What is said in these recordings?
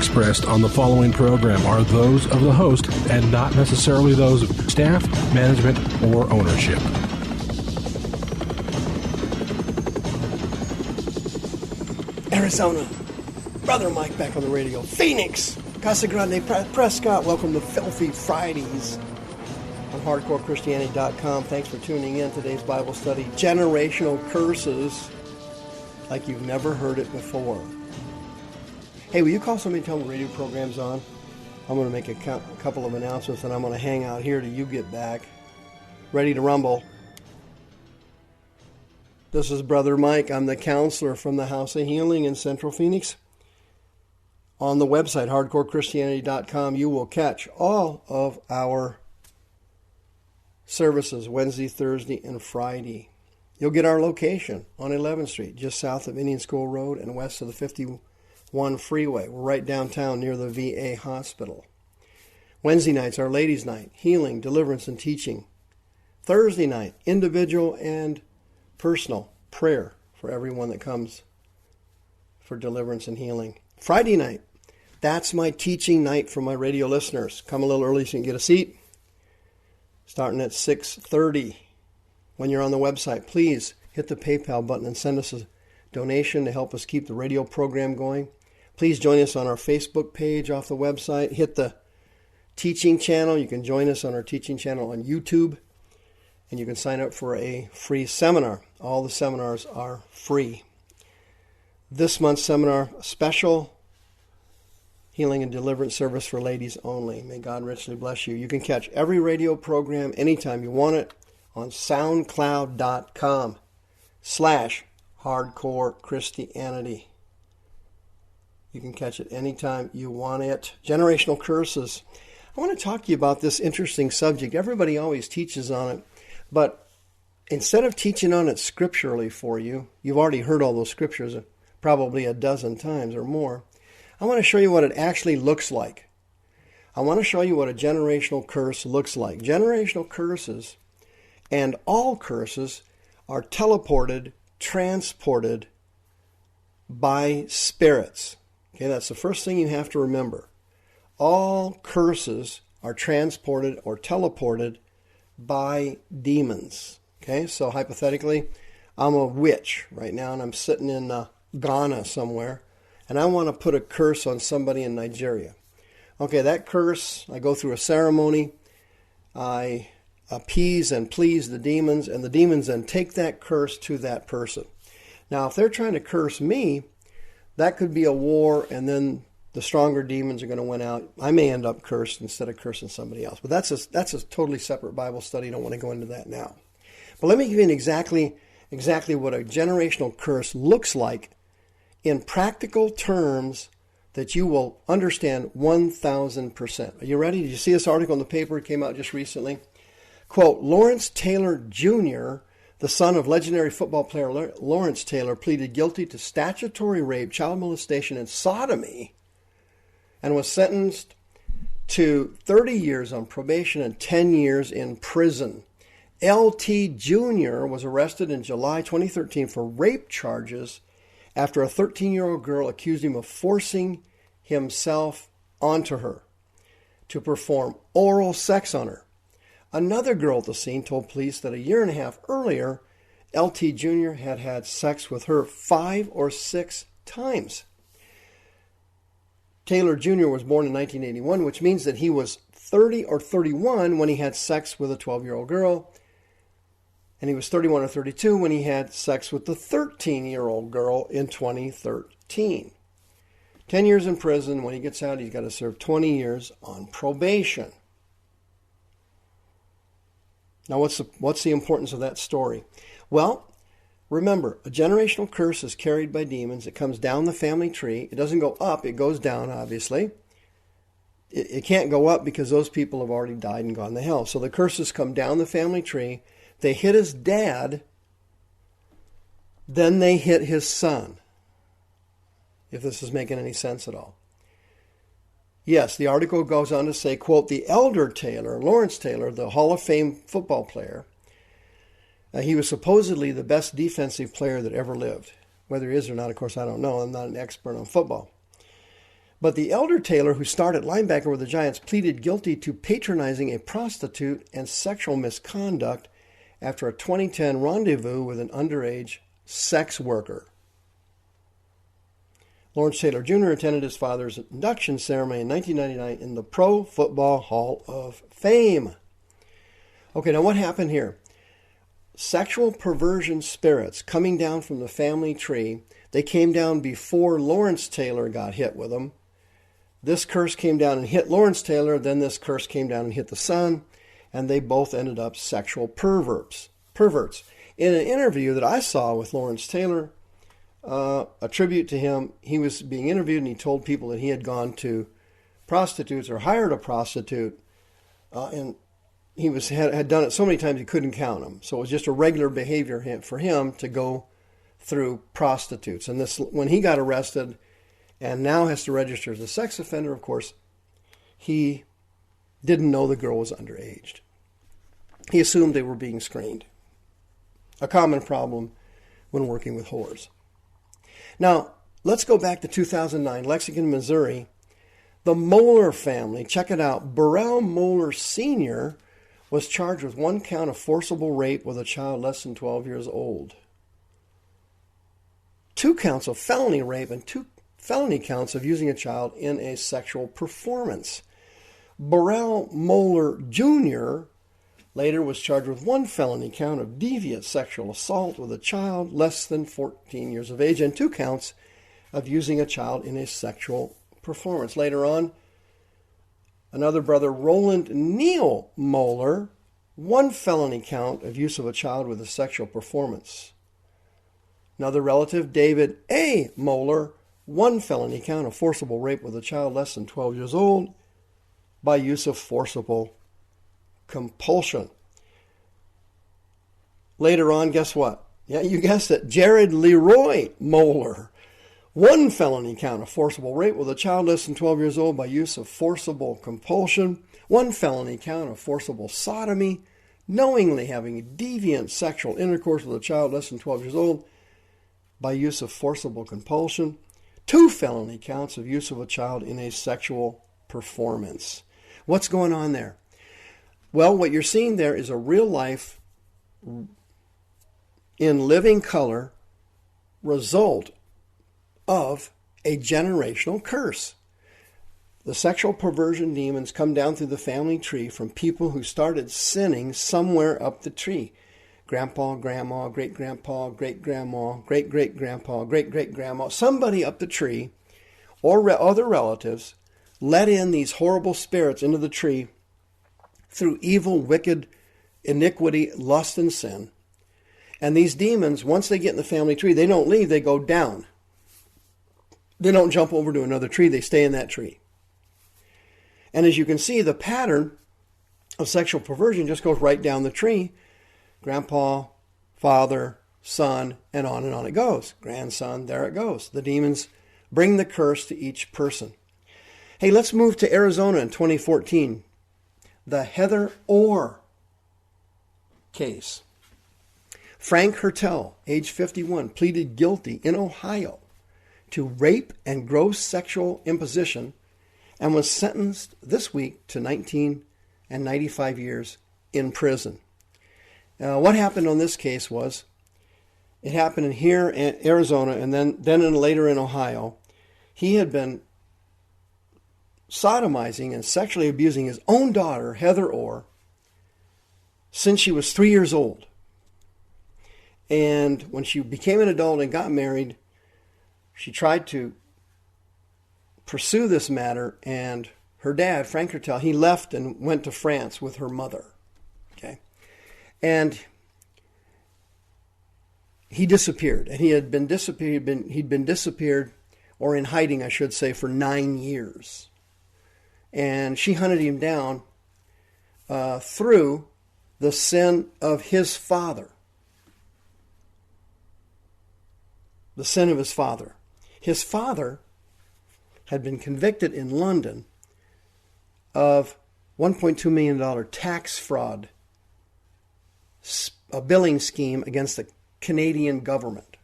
expressed on the following program are those of the host and not necessarily those of staff, management, or ownership. Arizona, Brother Mike back on the radio. Phoenix, Casa Grande, Prescott, welcome to Filthy Fridays on HardcoreChristianity.com. Thanks for tuning in. Today's Bible study, Generational Curses, like you've never heard it before. Hey, will you call somebody and tell them the radio program's on? I'm going to make a couple of announcements, and I'm going to hang out here till you get back. Ready to rumble. This is Brother Mike. I'm the counselor from the House of Healing in Central Phoenix. On the website, HardcoreChristianity.com, you will catch all of our services Wednesday, Thursday, and Friday. You'll get our location on 11th Street, just south of Indian School Road and west of the 51 freeway. We're right downtown near the VA hospital. Wednesday nights, our ladies' night, healing, deliverance, and teaching. Thursday night, individual and personal prayer for everyone that comes for deliverance and healing. Friday night, that's my teaching night for my radio listeners. Come a little early so you can get a seat. Starting at 6:30. When you're on the website, please hit the PayPal button and send us a donation to help us keep the radio program going. Please join us on our Facebook page off the website. Hit the teaching channel. You can join us on our teaching channel on YouTube. And you can sign up for a free seminar. All the seminars are free. This month's seminar, special healing and deliverance service for ladies only. May God richly bless you. You can catch every radio program anytime you want it on SoundCloud.com/Hardcore Christianity. You can catch it anytime you want it. Generational curses. I want to talk to you about this interesting subject. Everybody always teaches on it, but instead of teaching on it scripturally for you, you've already heard all those scriptures probably a dozen times or more. I want to show you what it actually looks like. I want to show you what a generational curse looks like. Generational curses and all curses are teleported, transported by spirits. Okay, that's the first thing you have to remember. All curses are transported or teleported by demons. Okay, so hypothetically, I'm a witch right now and I'm sitting in Ghana somewhere and I want to put a curse on somebody in Nigeria. Okay, that curse, I go through a ceremony, I appease and please the demons, and the demons then take that curse to that person. Now, if they're trying to curse me, that could be a war, and then the stronger demons are going to win out. I may end up cursed instead of cursing somebody else. But that's a totally separate Bible study. I don't want to go into that now. But let me give you exactly what a generational curse looks like in practical terms that you will understand 1,000%. Are you ready? Did you see this article in the paper? It came out just recently. Quote, Lawrence Taylor Jr., the son of legendary football player Lawrence Taylor, pleaded guilty to statutory rape, child molestation, and sodomy, and was sentenced to 30 years on probation and 10 years in prison. L.T. Jr. was arrested in July 2013 for rape charges after a 13-year-old girl accused him of forcing himself onto her to perform oral sex on her. Another girl at the scene told police that a year and a half earlier, L.T. Jr. had had sex with her 5 or 6 times. Taylor Jr. was born in 1981, which means that he was 30 or 31 when he had sex with a 12-year-old girl, and he was 31 or 32 when he had sex with the 13-year-old girl in 2013. 10 years in prison. When he gets out, he's got to serve 20 years on probation. Now, what's the importance of that story? Well, remember, a generational curse is carried by demons. It comes down the family tree. It doesn't go up. It goes down, obviously. It can't go up because those people have already died and gone to hell. So the curses come down the family tree. They hit his dad. Then they hit his son. If this is making any sense at all. Yes, the article goes on to say, quote, the elder Taylor, Lawrence Taylor, the Hall of Fame football player, he was supposedly the best defensive player that ever lived. Whether he is or not, of course, I don't know. I'm not an expert on football. But the elder Taylor, who starred at linebacker with the Giants, pleaded guilty to patronizing a prostitute and sexual misconduct after a 2010 rendezvous with an underage sex worker. Lawrence Taylor Jr. attended his father's induction ceremony in 1999 in the Pro Football Hall of Fame. Okay, now what happened here? Sexual perversion spirits coming down from the family tree. They came down before Lawrence Taylor got hit with them. This curse came down and hit Lawrence Taylor, then this curse came down and hit the son, and they both ended up sexual perverts. In an interview that I saw with Lawrence Taylor, a tribute to him, he was being interviewed and he told people that he had gone to prostitutes or hired a prostitute, and he had done it so many times he couldn't count them. So it was just a regular behavior for him to go through prostitutes. And this, when he got arrested and now has to register as a sex offender, of course, he didn't know the girl was underage. He assumed they were being screened. A common problem when working with whores. Now, let's go back to 2009, Lexington, Missouri. The Moeller family, check it out. Burrell Moeller Sr. was charged with 1 count of forcible rape with a child less than 12 years old. 2 counts of felony rape and 2 felony counts of using a child in a sexual performance. Burrell Moeller Jr. later was charged with 1 felony count of deviant sexual assault with a child less than 14 years of age and 2 counts of using a child in a sexual performance. Later on, another brother, Roland Neal Moeller, 1 felony count of use of a child with a sexual performance. Another relative, David A. Moeller, 1 felony count of forcible rape with a child less than 12 years old by use of forcible compulsion. Later on, guess what? Yeah, you guessed it. Jared Leroy Moeller, 1 felony count of forcible rape with a child less than 12 years old by use of forcible compulsion. 1 felony count of forcible sodomy, knowingly having deviant sexual intercourse with a child less than 12 years old by use of forcible compulsion. 2 felony counts of use of a child in a sexual performance. What's going on there? Well, what you're seeing there is a real life, in living color, result of a generational curse. The sexual perversion demons come down through the family tree from people who started sinning somewhere up the tree. Grandpa, grandma, great-grandpa, great-grandma, great-great-grandpa, great-great-grandma. Somebody up the tree or other relatives let in these horrible spirits into the tree through evil, wicked, iniquity, lust, and sin. And these demons, once they get in the family tree, they don't leave, they go down. They don't jump over to another tree, they stay in that tree. And as you can see, the pattern of sexual perversion just goes right down the tree. Grandpa, father, son, and on it goes. Grandson, there it goes. The demons bring the curse to each person. Hey, let's move to Arizona in 2014. The Heather Orr case. Frank Hertel, age 51, pleaded guilty in Ohio to rape and gross sexual imposition and was sentenced this week to 19 and 95 years in prison. What happened on this case was, it happened here in Arizona and then later in Ohio. He had been sodomizing and sexually abusing his own daughter, Heather Orr, since she was 3 years old. And when she became an adult and got married, she tried to pursue this matter, and her dad, Frank Hertel, he left and went to France with her mother. Okay, and he disappeared, and he'd been disappeared, or in hiding, I should say, for 9 years. And she hunted him down through the sin of his father. The sin of his father. His father had been convicted in London of $1.2 million tax fraud, a billing scheme against the Canadian government.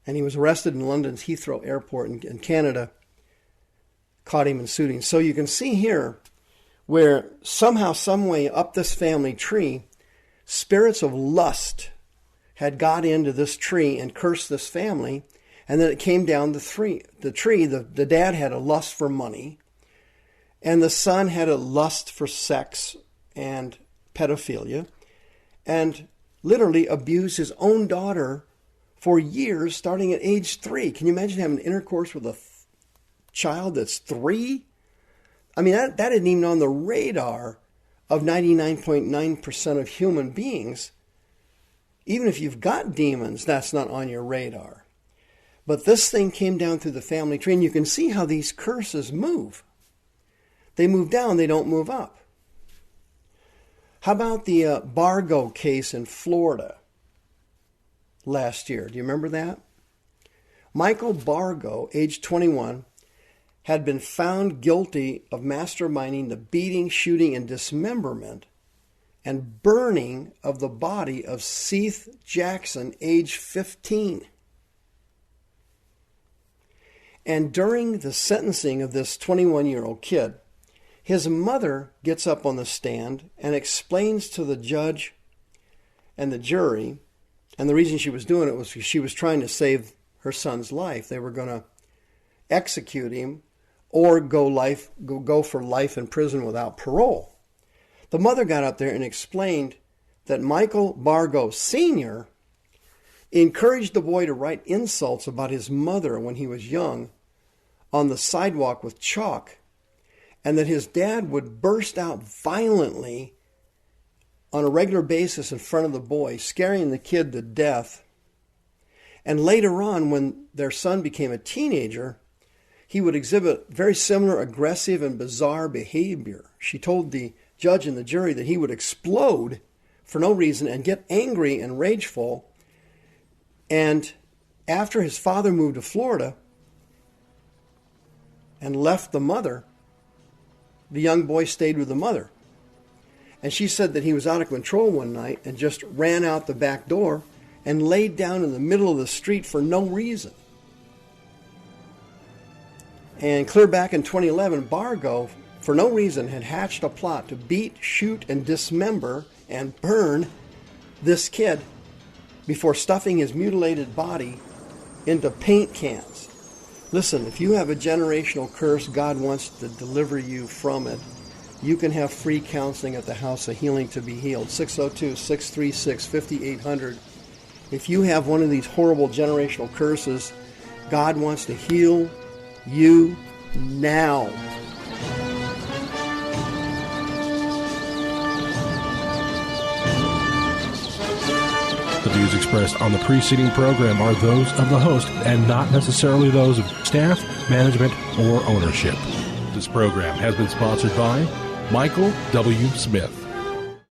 And he was arrested in London's Heathrow Airport in Canada, caught him and sued him. So you can see here where somehow, some way up this family tree, spirits of lust had got into this tree and cursed this family. And then it came down the tree. The dad had a lust for money, and the son had a lust for sex and pedophilia, and literally abused his own daughter for years, starting at age 3. Can you imagine having intercourse with a child that's 3? I mean, that isn't even on the radar of 99.9% of human beings. Even if you've got demons, that's not on your radar. But this thing came down through the family tree, and you can see how these curses move. They move down, they don't move up. How about the Bargo case in Florida last year? Do you remember that? Michael Bargo, age 21, had been found guilty of masterminding the beating, shooting, and dismemberment and burning of the body of Seth Jackson, age 15. And during the sentencing of this 21-year-old kid, his mother gets up on the stand and explains to the judge and the jury, and the reason she was doing it was because she was trying to save her son's life. They were going to execute him or go for life in prison without parole. The mother got up there and explained that Michael Bargo Sr. encouraged the boy to write insults about his mother when he was young on the sidewalk with chalk, and that his dad would burst out violently on a regular basis in front of the boy, scaring the kid to death. And later on, when their son became a teenager, he would exhibit very similar aggressive and bizarre behavior. She told the judge and the jury that he would explode for no reason and get angry and rageful. And after his father moved to Florida and left the mother, the young boy stayed with the mother. And she said that he was out of control one night and just ran out the back door and laid down in the middle of the street for no reason. And clear back in 2011, Bargo, for no reason, had hatched a plot to beat, shoot, and dismember and burn this kid before stuffing his mutilated body into paint cans. Listen, if you have a generational curse, God wants to deliver you from it. You can have free counseling at the House of Healing to be healed. 602-636-5800. If you have one of these horrible generational curses, God wants to heal you now. The views expressed on the preceding program are those of the host and not necessarily those of staff, management, or ownership. This program has been sponsored by Michael W. Smith.